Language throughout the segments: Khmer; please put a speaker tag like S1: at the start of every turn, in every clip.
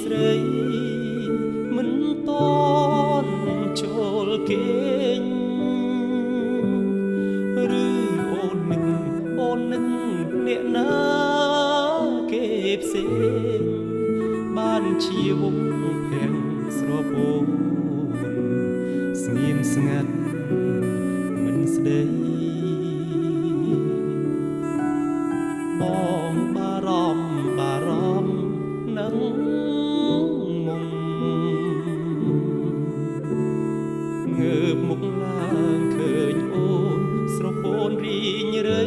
S1: ស្រីមិនតន់ចូលគេងឬអូននឹងអ្នកណាគេផ្សេងបានជាវងភាំងស្រពោនស្ងៀមស្ងាត់មិនស្ដីបងបារម្ភនឹងមុំងើបមុខឡើងឃើញអូនស្រពោនរីងរៃ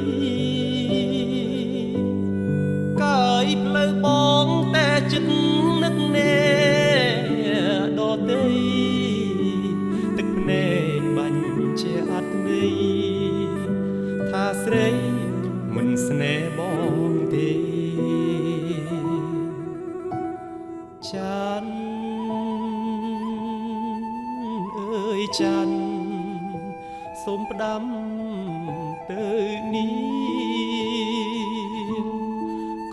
S1: កាយផ្លូវបងតែចិត្តនឹកណែដតីទឹកភ្នែកបាញ់ជាអត្តន័យថាស្រីមិនស្នេហ៍បងទេចាន់អើយចាន់សូមផ្ដាំទៅនេះ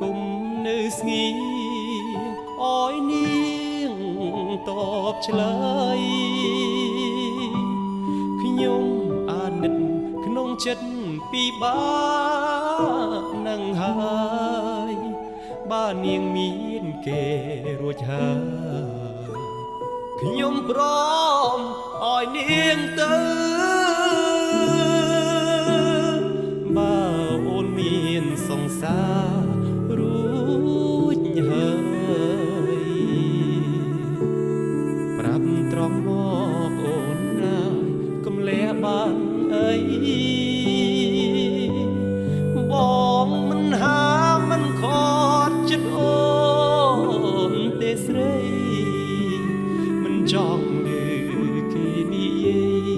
S1: គុំនៅស្ងៀមអោយនាងតបឆ្លើយខ្ញុំអាណិតក្នុងចិត្តពីបានឹងហើយបើនាងមានគេរួចហើយខ្ញុំព្រមឲ្យនាងទៅបើអូនមានសង្សាររួចហើយប្រាប់ត្រង់មកអូនណាកុំលះបានអីបងមិនហាមិនខត់ចិត្តអូនទេស្រីមិនចង់ឮគេនិយាយ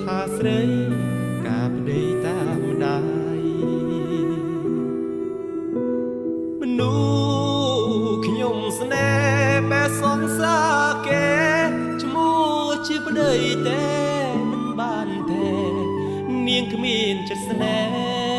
S1: ថាស្រីកាប្តីតាមដាយមនុស្សខ្ញុំស្នេហ៍បែសងសាគេឈ្មោះជាប្តីតែមិនបានទេនាងគ្មានចិត្តស្នេហ៍